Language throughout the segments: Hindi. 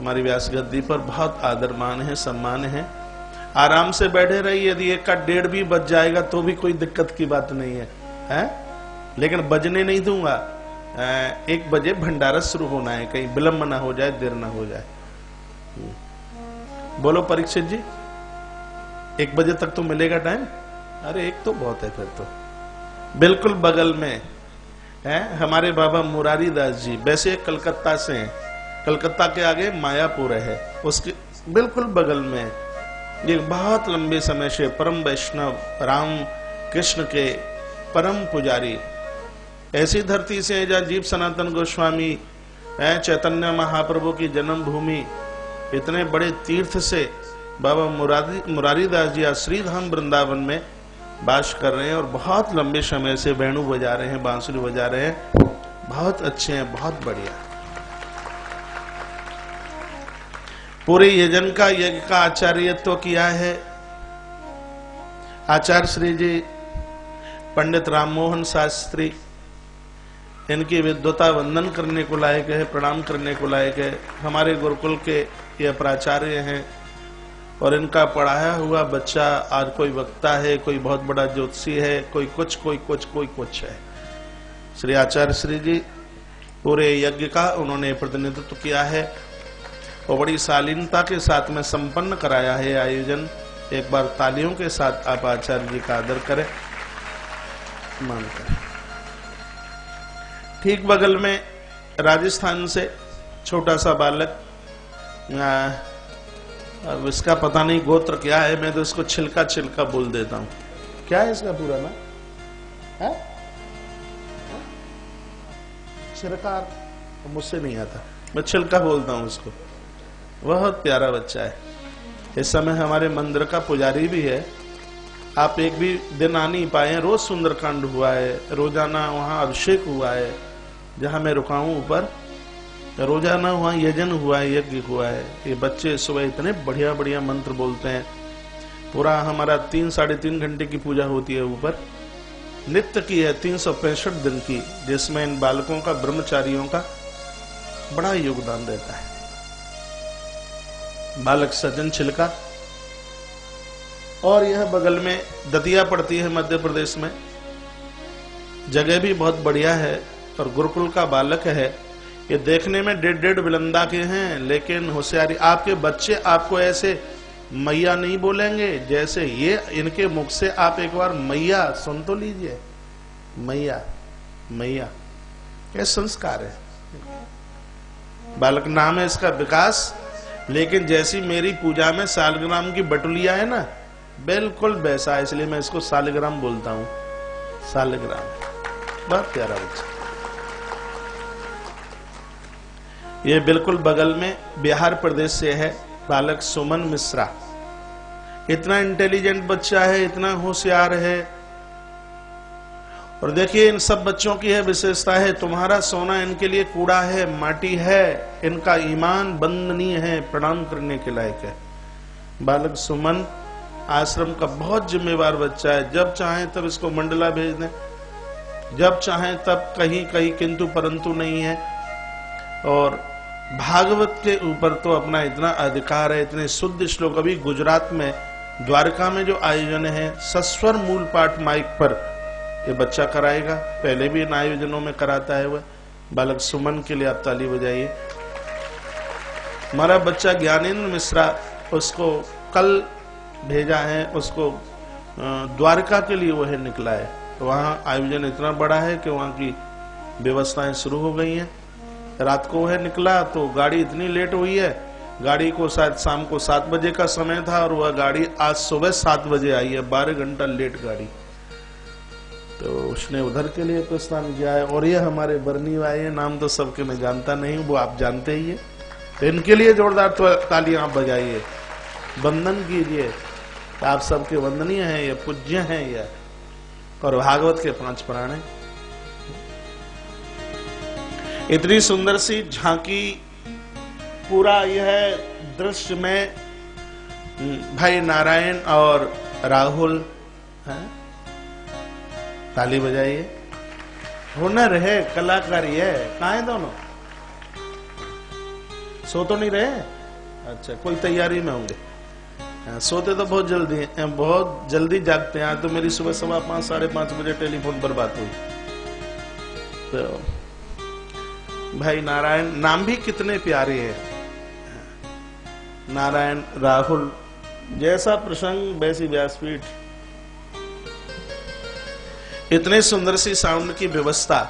हमारी व्यास गद्दी पर बहुत आदरमान है, सम्मान है। आराम से बैठे रहिए, यदि 1 का 1:30 भी बज जाएगा तो भी कोई दिक्कत की बात नहीं है, हैं? लेकिन बजने नहीं दूंगा। 1 बजे भंडारा शुरू होना है, कहीं विलंब ना हो जाए, देर ना हो जाए। बोलो परीक्षित जी, 1 बजे तक तो मिलेगा टाइम? अरे 1 तो बहुत है फिर तो। बिल्कुल बगल में है हमारे बाबा मुरारी दास जी, वैसे कलकत्ता से हैं, कलकत्ता के आगे मायापुर है, उसके बिल्कुल बगल में ये बहुत लंबे समय से परम वैष्णव राम कृष्ण के परम पुजारी। ऐसी धरती से जहाँ जीव सनातन गोस्वामी चैतन्य महाप्रभु की जन्मभूमि, इतने बड़े तीर्थ से बाबा मुरारी दास जी श्रीधाम वृंदावन में वास कर रहे हैं और बहुत लंबे समय से वेणु बजा रहे हैं, बांसुरी बजा रहे हैं। बहुत अच्छे हैं, बहुत बढ़िया। पूरे यजन का यज्ञ का आचार्यत्व किया है आचार्य श्री जी पंडित राममोहन शास्त्री। इनकी विद्वता वंदन करने को लायक है, प्रणाम करने को लायक है। हमारे गुरुकुल के ये प्राचार्य हैं और इनका पढ़ाया हुआ बच्चा आज कोई वक्ता है, कोई बहुत बड़ा ज्योतिषी है, कोई कुछ कोई कुछ कोई कुछ है। श्री आचार्य श्री जी पूरे यज्ञ का उन्होंने प्रतिनिधित्व किया है और बड़ी शालीनता के साथ में संपन्न कराया है आयोजन। एक बार तालियों के साथ आप आचार्य जी का आदर करें, मान करें। ठीक बगल में राजस्थान से छोटा सा बालक, अब इसका पता नहीं गोत्र क्या है, मैं तो इसको छिलका छिलका बोल देता हूं। क्या है इसका पूरा नाम? है छिलकार, मुझसे नहीं आता, मैं छिलका बोलता हूं उसको। बहुत प्यारा बच्चा है। इस समय हमारे मंदिर का पुजारी भी है। आप एक भी दिन आ नहीं पाए, रोज सुंदरकांड हुआ है, रोजाना वहां अभिषेक हुआ है, जहां मैं रुका हूं ऊपर, रोजाना वहां यजन हुआ है, यज्ञ हुआ है। ये बच्चे सुबह इतने बढ़िया बढ़िया मंत्र बोलते हैं। पूरा हमारा 3-3.5 घंटे की पूजा होती है ऊपर, नित्य की है, 365 दिन की, जिसमें इन बालकों का, ब्रह्मचारियों का बड़ा योगदान रहता है। बालक सज्जन छिलका। और यह बगल में दतिया पड़ती है मध्य प्रदेश में, जगह भी बहुत बढ़िया है और गुरुकुल का बालक है। ये देखने में 1.5 बिलंदा के हैं, लेकिन होशियारी, आपके बच्चे आपको ऐसे मैया नहीं बोलेंगे जैसे ये, इनके मुख से आप एक बार मैया सुन तो लीजिए। मैया मैया, ये संस्कार है। बालक नाम है इसका विकास, लेकिन जैसी मेरी पूजा में सालग्राम की बटुलिया है ना, बिल्कुल वैसा, इसलिए मैं इसको सालग्राम बोलता हूं। सालग्राम, बहुत प्यारा बच्चा। ये बिल्कुल बगल में बिहार प्रदेश से है बालक सुमन मिश्रा। इतना इंटेलिजेंट बच्चा है, इतना होशियार है। और देखिए इन सब बच्चों की है विशेषता है, तुम्हारा सोना इनके लिए कूड़ा है, माटी है, इनका ईमान वंदनीय है, प्रणाम करने के लायक है। बालक सुमन आश्रम का बहुत जिम्मेवार बच्चा है। जब चाहे तब इसको मंडला भेज दें, जब चाहे तब, कहीं कहीं किंतु परंतु नहीं है। और भागवत के ऊपर तो अपना इतना अधिकार है, इतने शुद्ध श्लोक। अभी गुजरात में द्वारका में जो आयोजन है, सस्वर मूल पाठ माइक पर ये बच्चा कराएगा, पहले भी इन आयोजनों में कराता है वह। बालक सुमन के लिए आप ताली बजाइए। हमारा बच्चा ज्ञानेंद्र मिश्रा, उसको कल भेजा है, उसको द्वारका के लिए वह निकला है। तो वहाँ आयोजन इतना बड़ा है कि वहाँ की व्यवस्थाएं शुरू हो गई हैं। रात को वह निकला तो गाड़ी इतनी लेट हुई है, गाड़ी को शायद शाम को 7 बजे का समय था और वह गाड़ी आज सुबह 7 बजे आई है, 12 घंटा लेट गाड़ी। तो उसने उधर के लिए प्रस्थान किया है। और ये हमारे बरनी भाई है, नाम तो सबके मैं जानता नहीं, वो आप जानते ही है, तो इनके लिए जोरदार तालियां आप बजाइए, वंदन कीजिए। आप सबके वंदनीय हैं, ये पूज्य हैं ये, और भागवत के 5 प्राण हैं। इतनी सुंदर सी झांकी, पूरा यह दृश्य में भाई नारायण और राहुल हैं। ताली बजाइए। हुनर है, कलाकारी है, कहाँ है दोनों? सो तो नहीं रहे? अच्छा, कोई तैयारी में होंगे। सोते तो बहुत जल्दी जागते हैं। आज तो मेरी सुबह 5:15 5:30 बजे टेलीफोन पर बात हुई। तो भाई नारायण नाम भी कितने प्यारे हैं, नारायण, राहुल, जैसा प्रसंग वैसी व्यासपीठ। इतने सुंदर सी साउंड की व्यवस्था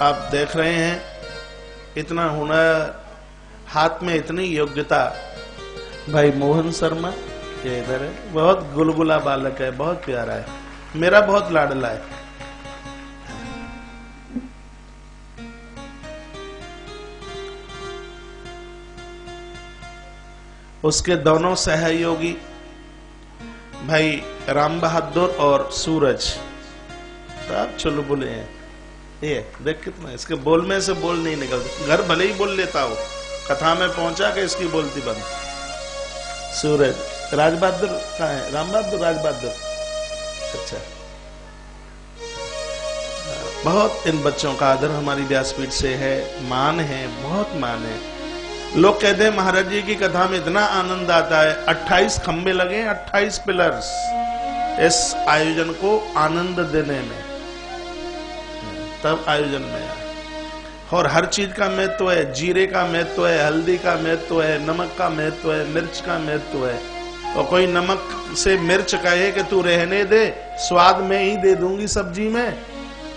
आप देख रहे हैं, इतना हुनर, हाथ में इतनी योग्यता। भाई मोहन शर्मा ये इधर है, बहुत गुलगुला बालक है, बहुत प्यारा है, मेरा बहुत लाडला है। उसके दोनों सहयोगी भाई राम बहादुर और सूरज सब चुलबुले हैं। ये देख कितना, इसके बोल में से बोल नहीं निकलते। घर भले ही बोल लेता हो, कथा में पहुंचा के इसकी बोलती बंद। सूरज, राज बहादुर कहाँ है? राम बहादुर, राज बहादुर। अच्छा, बहुत इन बच्चों का आदर हमारी व्यासपीठ से है, मान है, बहुत मान है। लोग कहते हैं महाराज जी की कथा में इतना आनंद आता है। 28 खंबे लगे, 28 पिलर्स इस आयोजन को आनंद देने में, तब आयोजन में है। और हर चीज का महत्व है, जीरे का महत्व है, हल्दी का महत्व है, नमक का महत्व है, मिर्च का महत्व है। और कोई नमक से मिर्च कहे कि तू रहने दे, स्वाद में ही दे दूंगी सब्जी में,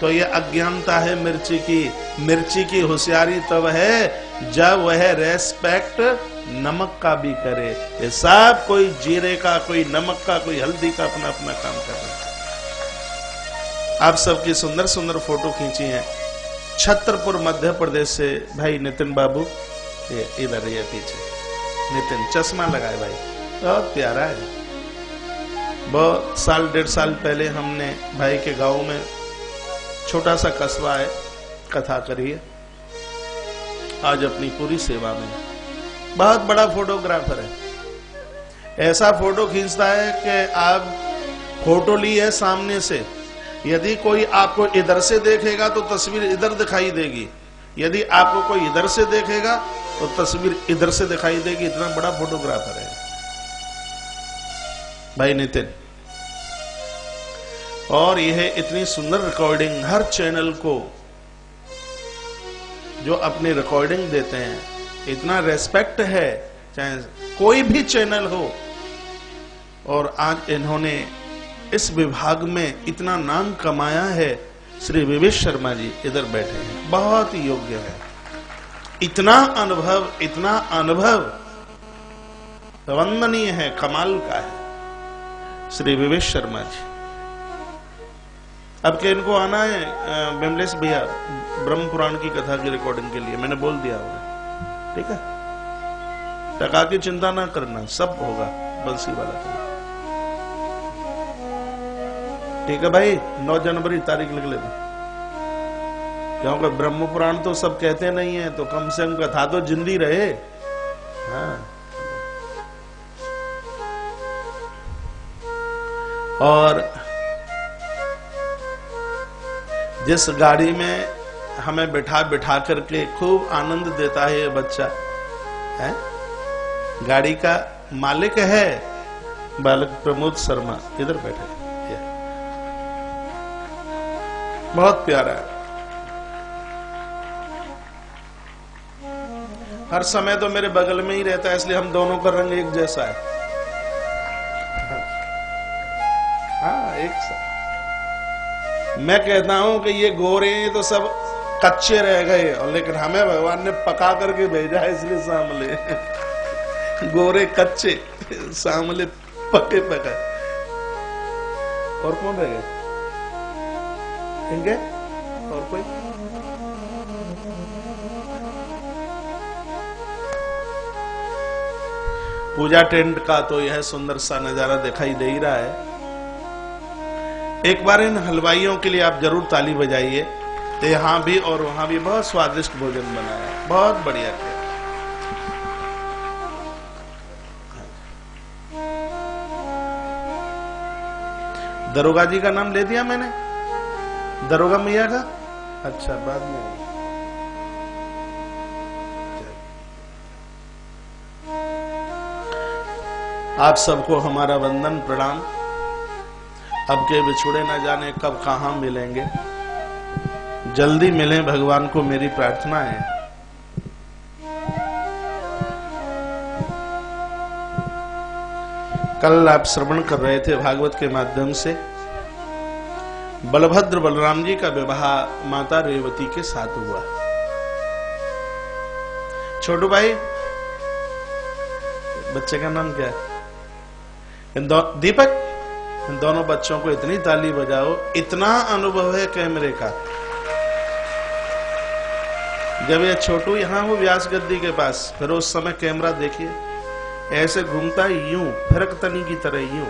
तो ये अज्ञानता है मिर्ची की। मिर्ची की होशियारी तब है जब वह रेस्पेक्ट नमक का भी करे। ये सब कोई जीरे का, कोई नमक का, कोई हल्दी का अपना अपना काम कर रहा है। आप सबकी सुंदर सुंदर फोटो खींची हैं। छतरपुर मध्य प्रदेश से भाई नितिन बाबू, ये इधर ये पीछे नितिन, चश्मा लगाए भाई, बहुत प्यारा है। बहुत साल 1.5 साल पहले हमने भाई के गांव में, छोटा सा कस्बा है, कथा करिए। आज अपनी पूरी सेवा में, बहुत बड़ा फोटोग्राफर है। ऐसा फोटो खींचता है कि आप फोटो ली है सामने से, यदि कोई आपको इधर से देखेगा तो तस्वीर इधर दिखाई देगी, यदि आपको कोई इधर से देखेगा तो तस्वीर इधर से दिखाई देगी। इतना बड़ा फोटोग्राफर है भाई नितिन। और यह इतनी सुंदर रिकॉर्डिंग, हर चैनल को जो अपनी रिकॉर्डिंग देते हैं, इतना रेस्पेक्ट है, चाहे कोई भी चैनल हो। और आज इन्होंने इस विभाग में इतना नाम कमाया है। श्री विवेश शर्मा जी इधर बैठे हैं, बहुत योग्य है। इतना अनुभव, इतना अनुभव वंदनीय है, कमाल का है श्री विवेश शर्मा जी। अब के इनको आना है बिमलेश भैया ब्रह्म पुराण की कथा की रिकॉर्डिंग के लिए, मैंने बोल दिया होगा, ठीक है? टका की चिंता ना करना, सब होगा बंसी वाला का। ठीक है भाई, 9 जनवरी तारीख लिख लेना, क्योंकि ब्रह्म पुराण तो सब कहते नहीं है, तो कम से कम कथा तो जिंदी रहे। हाँ, और जिस गाड़ी में हमें बिठा बिठा करके खूब आनंद देता है ये बच्चा है, गाड़ी का मालिक है बालक प्रमोद शर्मा, इधर बैठे, बहुत प्यारा है। हर समय तो मेरे बगल में ही रहता है, इसलिए हम दोनों का रंग एक जैसा है। हाँ, एक सा। मैं कहता हूं कि ये गोरे तो सब कच्चे रह गए, और लेकिन हमें भगवान ने पका करके भेजा है, इसलिए सांवले। गोरे कच्चे, सांवले पके पके। और कौन रह गए इनके? और कोई? पूजा टेंट का तो यह सुंदर सा नजारा दिखाई दे ही रहा है। एक बार इन हलवाइयों के लिए आप जरूर ताली बजाइए। यहाँ भी और वहां भी बहुत स्वादिष्ट भोजन बना है, बहुत बढ़िया किया। दरोगा जी का नाम ले दिया मैंने, दरोगा मैया का। अच्छा, बाद में आप सबको हमारा वंदन प्रणाम। अब के बिछुड़े न जाने कब कहां मिलेंगे, जल्दी मिलें भगवान को मेरी प्रार्थना है। कल आप श्रवण कर रहे थे भागवत के माध्यम से बलभद्र बलराम जी का विवाह माता रेवती के साथ हुआ। छोटू भाई, बच्चे का नाम क्या है? दीपक। इन दोनों बच्चों को इतनी ताली बजाओ, इतना अनुभव है कैमरे का। जब ये छोटू यहां हो व्यास गद्दी के पास, फिर उस समय कैमरा देखिए ऐसे घूमता यूं, फरक तनी की तरह यूं।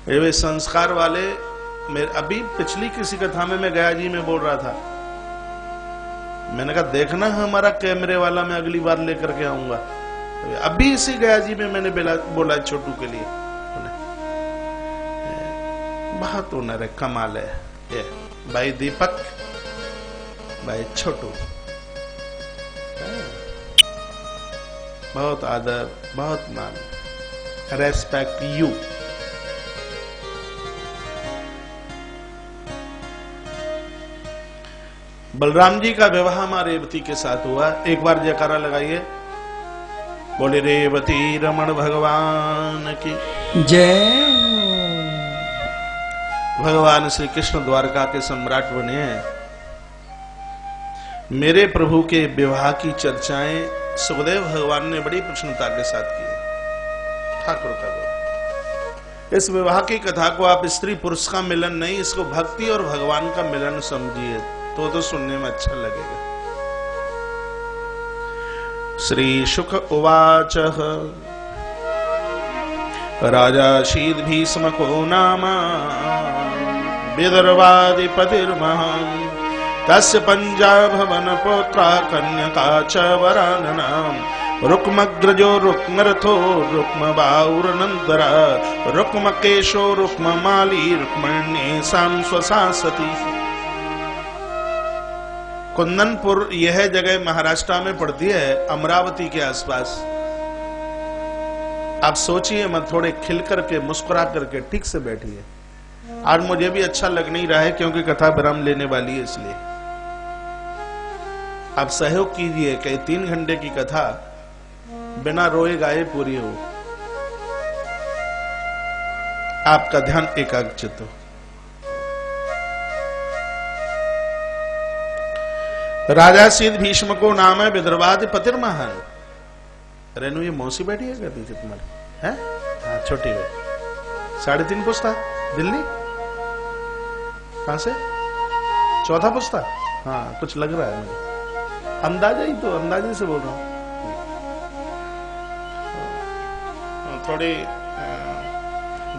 ये वे संस्कार वाले। मेरे अभी पिछली किसी कथा में मैं गया जी में बोल रहा था, मैंने कहा देखना हमारा कैमरे वाला मैं अगली बार लेकर के आऊंगा। अभी इसी गया जी में मैंने बोला छोटू के लिए, बहुत हुनर है, कमाल है। ये भाई दीपक, भाई छोटू, बहुत आदर, बहुत मान, रेस्पेक्ट यू। बलराम जी का विवाह मां रेवती के साथ हुआ। एक बार जयकारा लगाइए, बोले रेवती रमण भगवान की जय। भगवान श्री कृष्ण द्वारका के सम्राट बने हैं। मेरे प्रभु के विवाह की चर्चाएं सुखदेव भगवान ने बड़ी प्रसन्नता के साथ की। ठाकुर का विवाह, इस विवाह की कथा को आप स्त्री पुरुष का मिलन नहीं, इसको भक्ति और भगवान का मिलन समझिए, तो सुनने में अच्छा लगेगा। श्री शुक उवाच राजा शीत भीष्म को नामा विदर्भाधिपतिर्महान् तस्य पंजाभवन पौत्रा कन्यका च वराननाम् रुक्मग्रजो रुक्मरथो रुक्मबाहुरनन्दरा रुक्मकेशो रुक्ममाली रुक्मण्येषां स्वसा सती। कुंदनपुर यह जगह महाराष्ट्र में पड़ती है, अमरावती के आसपास। आप सोचिए मत, थोड़े खिल करके मुस्कुरा करके ठीक से बैठिए। आज मुझे भी अच्छा लग नहीं रहा है क्योंकि कथा विराम लेने वाली है, इसलिए आप सहयोग कीजिए कि 3 घंटे की कथा बिना रोए गाए पूरी हो, आपका ध्यान एकाग्रचित हो। राजा शीत भीष्म को नाम है विदर्भाधिपतिर्महान्। रेनू ये मौसी बैठी है क्या पीछे तुम्हारे? हैं? हाँ, छोटी है, 3.5 पुस्ता, दिल्ली। कहां से? 4था पुस्ता। हाँ, कुछ लग रहा है मुझे, अंदाजा ही, तो अंदाजे से बोल रहा हूं। थोड़ी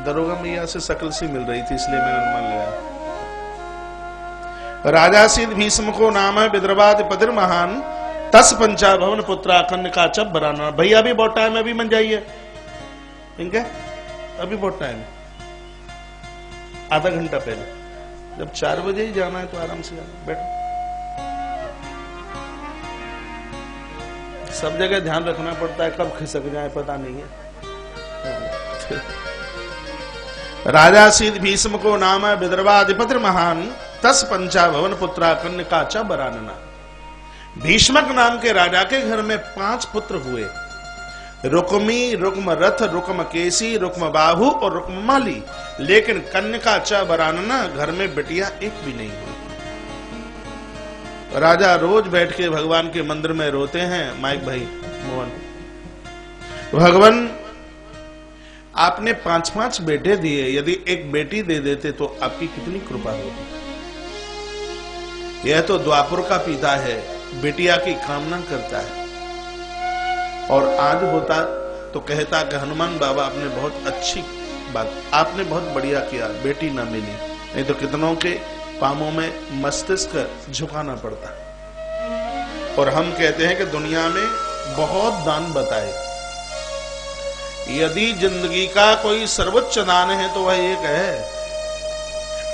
दरोगा मैया से शकल सी मिल रही थी, इसलिए मैंने अनुमान लगाया। राजा शीत भीष्म को नाम है विदर्भाधिपतिर्महान् तस् पंचा भवन पुत्रा कन्यका च वरानना। भैया अभी बहुत टाइम है, अभी मन जाइए इनके, अभी बहुत टाइम, आधा घंटा पहले। जब 4 बजे ही जाना है तो आराम से जाना, बैठो। सब जगह ध्यान रखना पड़ता है, कब खिसक जाए पता नहीं है। राजा शीत भीष्म को नाम है विदर्भाधिपतिर्महान् तस् पंचा भवन पुत्रा कन्यका च वरानना। भीष्मक नाम के राजा के घर में 5 पुत्र हुए, रुक्मी, रुक्मरथ, रुक्मकेशी, रुक्मबाहु और रुक्ममाली। लेकिन कन्यका च वरानना, घर में बिटिया एक भी नहीं हुई। राजा रोज बैठ के भगवान के मंदिर में रोते हैं। माइक भाई मोहन, भगवान आपने 5-5 बेटे दिए, यदि एक बेटी दे देते तो आपकी कितनी कृपा होती। यह तो द्वापुर का पिता है, बेटिया की कामना करता है। और आज होता तो कहता कि हनुमान बाबा आपने बहुत अच्छी बात, आपने बहुत बढ़िया किया, बेटी ना मिली, नहीं तो कितनों के पामों में मस्तिष्क झुकाना पड़ता। और हम कहते हैं कि दुनिया में बहुत दान बताए, यदि जिंदगी का कोई सर्वोच्च दान है तो वह एक है।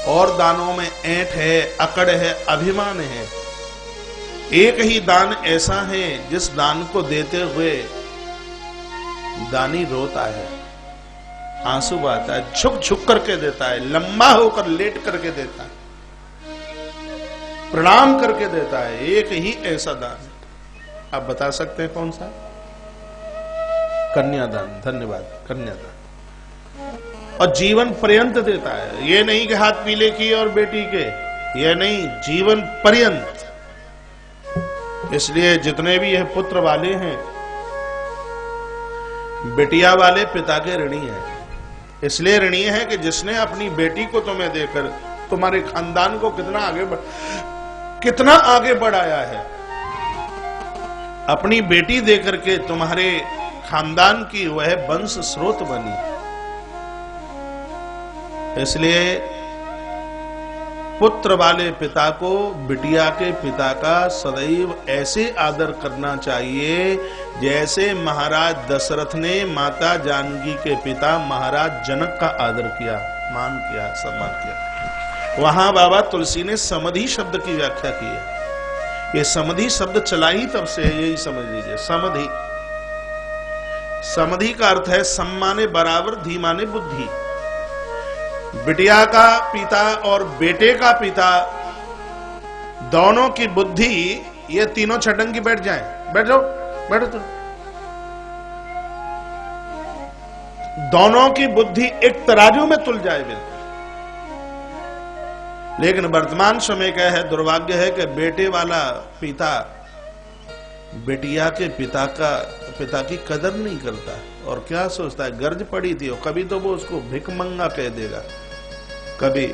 और दानों में ऐंठ है, अकड़ है, अभिमान है। एक ही दान ऐसा है जिस दान को देते हुए दानी रोता है, आंसू बहाता है, झुक झुक करके देता है, लंबा होकर लेट करके देता है, प्रणाम करके देता है। एक ही ऐसा दान आप बता सकते हैं कौन सा? कन्यादान। धन्यवाद, कन्यादान। और जीवन पर्यंत देता है। ये नहीं कि हाथ पीले किए और बेटी के, ये नहीं, जीवन पर्यंत। इसलिए जितने भी यह पुत्र वाले हैं, बेटिया वाले पिता के ऋणी हैं। इसलिए ऋणी है कि जिसने अपनी बेटी को तुम्हें देकर तुम्हारे खानदान को कितना आगे बढ़ाया है। अपनी बेटी देकर के तुम्हारे खानदान की वह वंश स्रोत बनी। इसलिए पुत्र वाले पिता को बिटिया के पिता का सदैव ऐसे आदर करना चाहिए जैसे महाराज दशरथ ने माता जानकी के पिता महाराज जनक का आदर किया, मान किया, सम्मान किया। वहां बाबा तुलसी ने समधि शब्द की व्याख्या की है। ये समधि शब्द चला ही तब से है, यही समझ लीजिए। समधि, समधि का अर्थ है सम माने बराबर, धी माने बुद्धि। बिटिया का पिता और बेटे का पिता दोनों की बुद्धि, ये तीनों छटंगी बैठ जाएं। बैठ जाओ, बैठो तुम। दोनों की बुद्धि एक तराजू में तुल जाए बिल्कुल। लेकिन वर्तमान समय का है, दुर्भाग्य है कि बेटे वाला पिता बेटिया के पिता की कदर नहीं करता और क्या सोचता है, गर्ज पड़ी थी, कभी तो वो उसको भिखमंगा कह देगा, कभी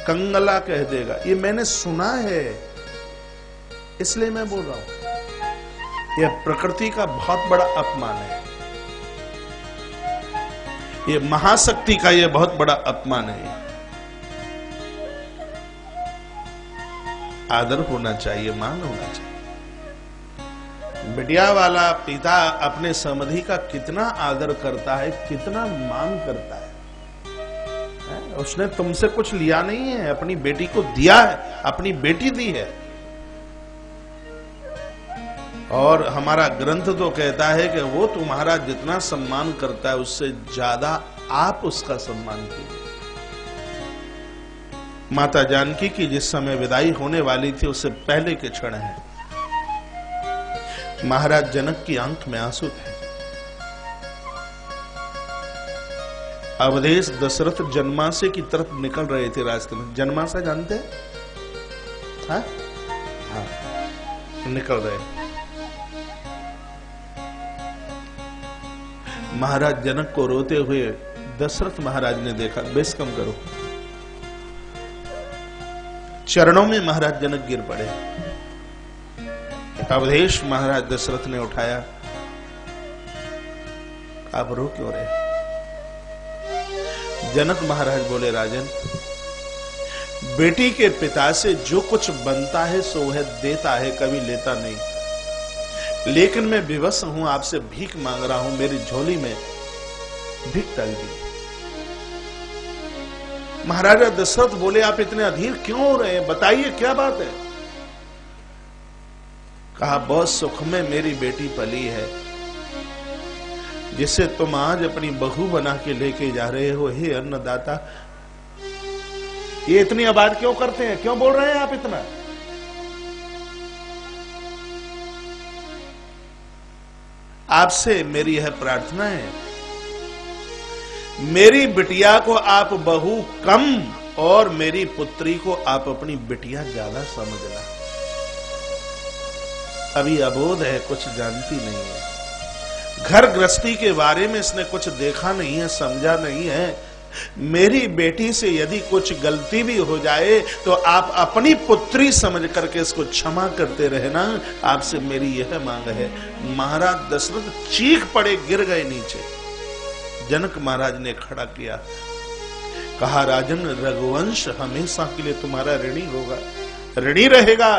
कंगला कह देगा। ये मैंने सुना है, इसलिए मैं बोल रहा हूं। यह प्रकृति का बहुत बड़ा अपमान है, ये महाशक्ति का यह बहुत बड़ा अपमान है। आदर होना चाहिए, मान होना चाहिए। बिटिया वाला पिता अपने समधि का कितना आदर करता है, कितना मान करता है। उसने तुमसे कुछ लिया नहीं है, अपनी बेटी को दिया है, अपनी बेटी दी है। और हमारा ग्रंथ तो कहता है कि वो तुम्हारा जितना सम्मान करता है उससे ज्यादा आप उसका सम्मान कीजिए। माता जानकी की जिस समय विदाई होने वाली थी उससे पहले के क्षण है, महाराज जनक की आंख में आंसू थे। अवधेश दशरथ जनमासे की तरफ निकल रहे थे रास्ते में। जनमासा जानते हैं? हाँ? हाँ, निकल रहे। महाराज जनक को रोते हुए दशरथ महाराज ने देखा, बेस कम करो। चरणों में महाराज जनक गिर पड़े। अवधेश महाराज दशरथ ने उठाया, आप रो क्यों रहे? जनक महाराज बोले, राजन, बेटी के पिता से जो कुछ बनता है सो वह देता है, कभी लेता नहीं। लेकिन मैं विवश हूं, आपसे भीख मांग रहा हूं, मेरी झोली में भीख डाल दी। महाराजा दशरथ बोले, आप इतने अधीर क्यों हो रहे हैं, बताइए क्या बात है? कहा, बहुत सुख में मेरी बेटी पली है, जिसे तुम आज अपनी बहू बना के लेके जा रहे हो। हे अन्नदाता, ये इतनी आवाज क्यों करते हैं, क्यों बोल रहे हैं आप इतना? आपसे मेरी यह प्रार्थना है, मेरी बिटिया को आप बहू कम और मेरी पुत्री को आप अपनी बिटिया ज्यादा समझना। अभी अबोध है, कुछ जानती नहीं है, घर गृहस्थी के बारे में इसने कुछ देखा नहीं है, समझा नहीं है। मेरी बेटी से यदि कुछ गलती भी हो जाए तो आप अपनी पुत्री समझ करके इसको क्षमा करते रहना, आपसे मेरी यह मांग है। महाराज दशरथ चीख पड़े, गिर गए नीचे। जनक महाराज ने खड़ा किया, कहा, राजन, रघुवंश हमेशा के लिए तुम्हारा ऋणी होगा, ऋणी रहेगा,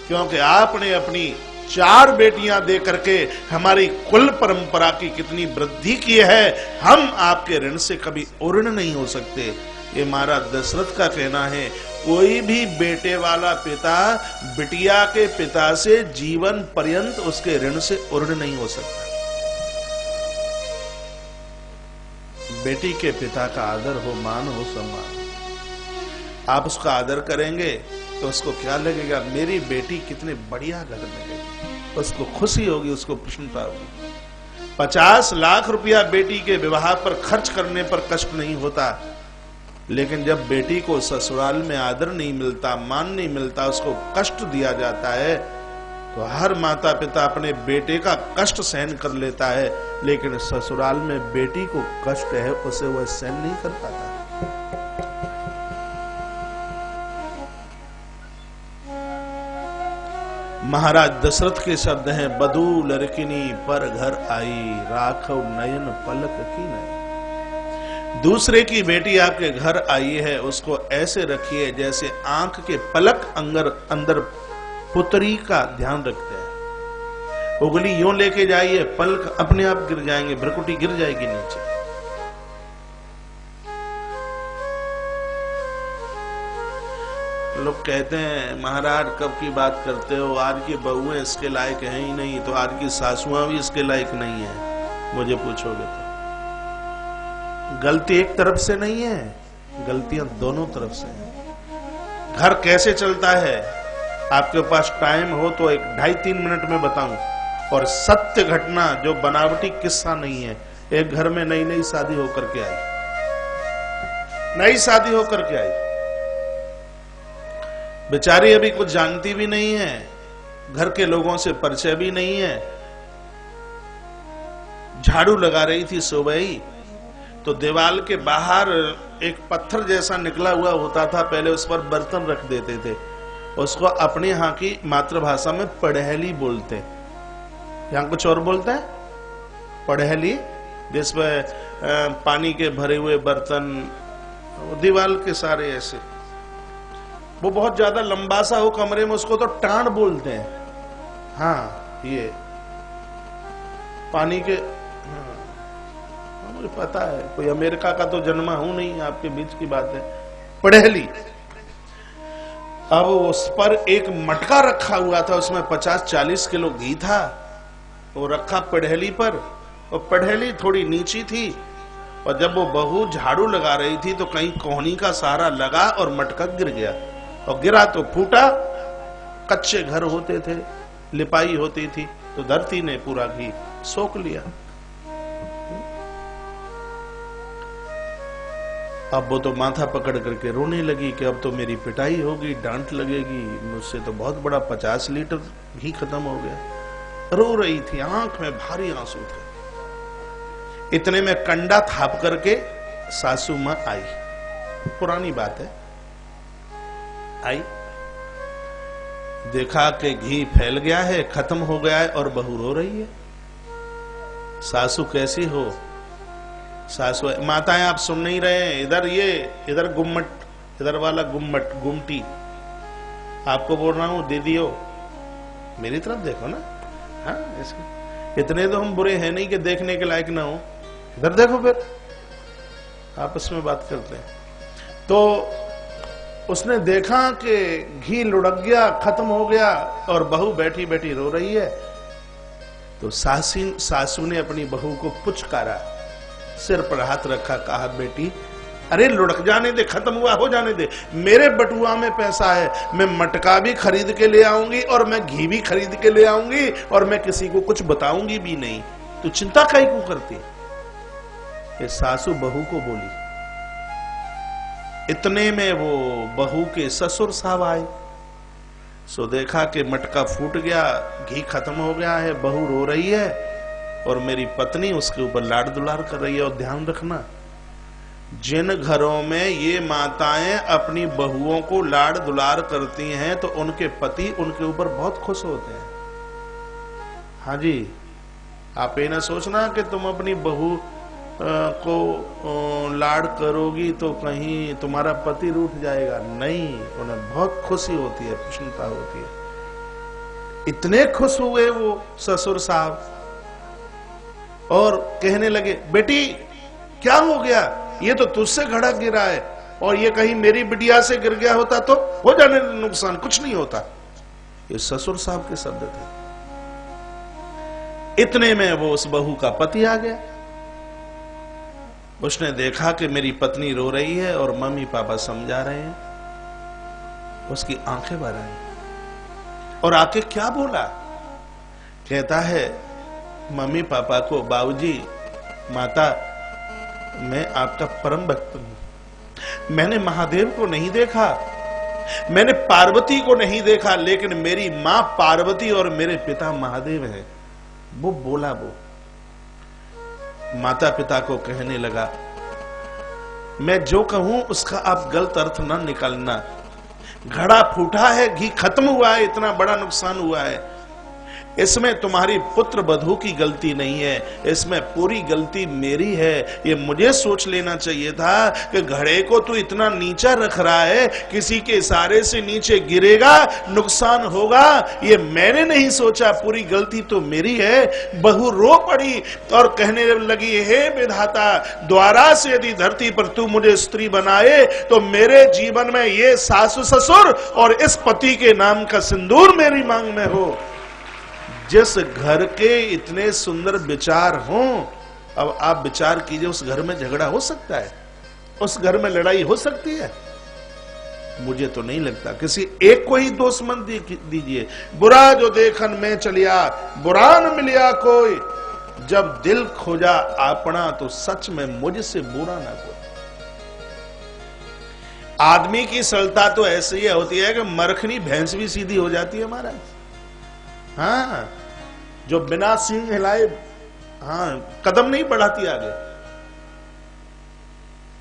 क्योंकि आपने अपनी 4 बेटियां दे करके हमारी कुल परंपरा की कितनी वृद्धि की है। हम आपके ऋण से कभी उऋण नहीं हो सकते। ये महाराज दशरथ का कहना है। कोई भी बेटे वाला पिता बिटिया के पिता से जीवन पर्यंत उसके ऋण से उऋण नहीं हो सकता। बेटी के पिता का आदर हो, मान हो, सम्मान। आप उसका आदर करेंगे तो उसको क्या लगेगा, मेरी बेटी कितने बढ़िया घर में गई, उसको खुशी होगी, उसको प्रसन्नता होगी। 50 लाख रुपया बेटी के विवाह पर खर्च करने पर कष्ट नहीं होता, लेकिन जब बेटी को ससुराल में आदर नहीं मिलता, मान नहीं मिलता, उसको कष्ट दिया जाता है, तो हर माता पिता अपने बेटे का कष्ट सहन कर लेता है, लेकिन ससुराल में बेटी को कष्ट है उसे वह सहन नहीं कर पाता। महाराज दशरथ के शब्द हैं, बधू लड़किनी पर घर आई, राखव नयन पलक की नहीं। दूसरे की बेटी आपके घर आई है, उसको ऐसे रखिए जैसे आंख के पलक अंदर पुत्री का ध्यान रखते हैं। उंगली यूं लेके जाइए, पलक अपने आप गिर जाएंगे, भ्रकुटी गिर जाएगी नीचे। लोग कहते हैं महाराज कब की बात करते हो, आज की बहुएं इसके लायक हैं ही नहीं, तो आज की सासुआं भी इसके लायक नहीं है। मुझे पूछोगे तो गलती एक तरफ से नहीं है, गलतियां दोनों तरफ से हैं। घर कैसे चलता है, आपके पास टाइम हो तो एक 2.5-3 मिनट में बताऊं, और सत्य घटना जो बनावटी किस्सा नहीं है। एक घर में नई नई शादी होकर के आई, नई शादी होकर के आई, बेचारी अभी कुछ जानती भी नहीं है, घर के लोगों से परिचय भी नहीं है। झाड़ू लगा रही थी सुबह, तो दीवार के बाहर एक पत्थर जैसा निकला हुआ होता था, पहले उस पर बर्तन रख देते थे। उसको अपने यहाँ की मातृभाषा में पढ़ेली बोलते, यहाँ कुछ और बोलते हैं पढ़ेली, जिसमें पानी के भरे हुए बर्तन, दीवार के सारे ऐसे, वो बहुत ज्यादा लंबा सा हो कमरे में, उसको तो टाण बोलते हैं। हाँ, ये पानी के, मुझे पता है, कोई अमेरिका का तो जन्मा हूं नहीं, आपके बीच की बात है, पढ़ेली। अब उस पर एक मटका रखा हुआ था, उसमें 50-40 किलो घी था, वो रखा पढ़ेली पर, और पढ़ेली थोड़ी नीची थी, और जब वो बहू झाड़ू लगा रही थी तो कहीं कोहनी का सहारा लगा और मटका गिर गया, और गिरा तो फूटा। कच्चे घर होते थे, लिपाई होती थी, तो धरती ने पूरा घी सोख लिया। अब वो तो माथा पकड़ करके रोने लगी कि अब तो मेरी पिटाई होगी, डांट लगेगी, मुझसे तो बहुत बड़ा 50 लीटर घी खत्म हो गया। रो रही थी, आंख में भारी आंसू थे। इतने में कंडा थाप करके सासू मां आई, पुरानी बात है, आई, देखा कि घी फैल गया है, खत्म हो गया है, और बहू रो रही है। सासू कैसी हो? सासू, माताएं आप सुन नहीं रहे हैं, इधर गुम्मट, इधर वाला गुम्मट, गुमटी, आपको बोल रहा हूं दीदियों, मेरी तरफ देखो ना। हाँ, इतने तो हम बुरे हैं नहीं कि देखने के लायक ना हो, इधर देखो, फिर आपस में बात करते हैं। तो उसने देखा कि घी लुढ़क गया, खत्म हो गया, और बहू बैठी बैठी रो रही है। तो सासू ने अपनी बहू को पुचकारा, सिर पर हाथ रखा, कहा बेटी अरे लुढ़क जाने दे, खत्म हुआ हो जाने दे, मेरे बटुआ में पैसा है, मैं मटका भी खरीद के ले आऊंगी और मैं घी भी खरीद के ले आऊंगी, और मैं किसी को कुछ बताऊंगी भी नहीं, तू चिंता काहे क्यों करती? ये सासू बहू को बोली। इतने में वो बहू के ससुर साहब आए, सो देखा कि मटका फूट गया, घी खत्म हो गया है, बहू रो रही है, और मेरी पत्नी उसके ऊपर लाड दुलार कर रही है। और ध्यान रखना, जिन घरों में ये माताएं अपनी बहुओं को लाड दुलार करती हैं तो उनके पति उनके ऊपर बहुत खुश होते हैं। हाँ जी, आप ये ना सोचना कि तुम अपनी बहू को लाड करोगी तो कहीं तुम्हारा पति रूठ जाएगा, नहीं, उन्हें बहुत खुशी होती है, प्रसन्नता होती है। इतने खुश हुए वो ससुर साहब, और कहने लगे बेटी क्या हो गया, ये तो तुझसे घड़ा गिरा है, और ये कहीं मेरी बिटिया से गिर गया होता तो हो जाने नुकसान, कुछ नहीं होता। ये ससुर साहब के शब्द थे। इतने में वो उस बहू का पति आ गया। उसने देखा कि मेरी पत्नी रो रही है और मम्मी पापा समझा रहे हैं। उसकी आंखें भर आई और आके क्या बोला, कहता है मम्मी पापा को, बाबूजी, माता, मैं आपका परम भक्त हूं। मैंने महादेव को नहीं देखा, मैंने पार्वती को नहीं देखा, लेकिन मेरी मां पार्वती और मेरे पिता महादेव हैं। वो बोला, वो माता पिता को कहने लगा, मैं जो कहूं उसका आप गलत अर्थ ना निकालना। घड़ा फूटा है, घी खत्म हुआ है, इतना बड़ा नुकसान हुआ है, इसमें तुम्हारी पुत्र वधू की गलती नहीं है, इसमें पूरी गलती मेरी है। ये मुझे सोच लेना चाहिए था कि घड़े को तू इतना नीचा रख रहा है, किसी के इशारे से नीचे गिरेगा, नुकसान होगा, ये मैंने नहीं सोचा, पूरी गलती तो मेरी है। बहू रो पड़ी और कहने लगी, हे विधाता, द्वारा से यदि धरती पर तू मुझे स्त्री बनाए तो मेरे जीवन में ये सासु ससुर और इस पति के नाम का सिंदूर मेरी मांग में हो। जिस घर के इतने सुंदर विचार हों, अब आप विचार कीजिए, उस घर में झगड़ा हो सकता है, उस घर में लड़ाई हो सकती है? मुझे तो नहीं लगता। किसी एक को ही दोष मत दीजिए। बुरा जो देखन में चलिया, बुरा न मिलिया कोई, जब दिल खोजा अपना तो सच में मुझसे बुरा ना कोई। आदमी की सरलता तो ऐसी ही होती है कि मरखनी भैंस भी सीधी हो जाती है महाराज। हाँ, जो बिना सींग हिलाए, हाँ, कदम नहीं बढ़ाती आगे,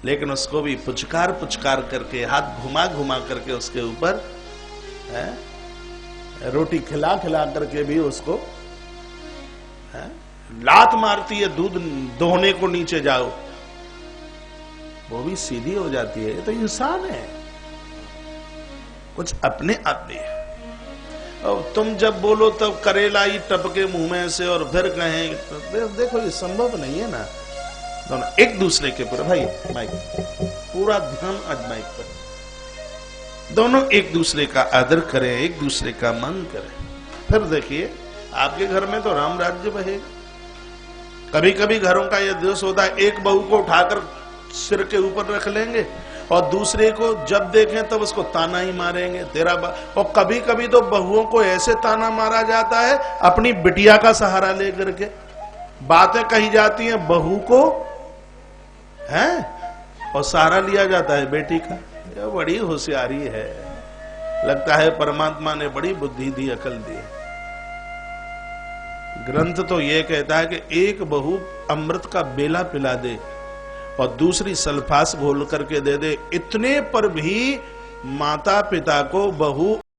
लेकिन उसको भी पुचकार पुचकार करके, हाथ घुमा घुमा करके उसके ऊपर रोटी खिला खिला करके भी उसको लात मारती है, दूध दोहने को नीचे जाओ, वो भी सीधी हो जाती है। ये तो इंसान है, कुछ अपने आप भी है। और तुम जब बोलो तब करेला ही टपके मुंह में से और फिर कहें, तो देखो ये संभव नहीं है ना। दोनों एक दूसरे के ऊपर, भाई माइक पूरा ध्यान आज माइक पर, दोनों एक दूसरे का आदर करें, एक दूसरे का मान करें, फिर देखिए आपके घर में तो राम राज्य बहेगा। कभी कभी घरों का यह दोष होता है, एक बहू को उठाकर सिर के ऊपर रख लेंगे और दूसरे को जब देखें तब उसको ताना ही मारेंगे, तेरा और कभी कभी तो बहुओं को ऐसे ताना मारा जाता है, अपनी बिटिया का सहारा लेकर के बातें कही जाती हैं बहू को, हैं, और सहारा लिया जाता है बेटी का। यह बड़ी होशियारी है, लगता है परमात्मा ने बड़ी बुद्धि दी, अकल दी। ग्रंथ तो यह कहता है कि एक बहू अमृत का बेला पिला दे और दूसरी सल्फास घोल करके दे दे, इतने पर भी माता पिता को बहू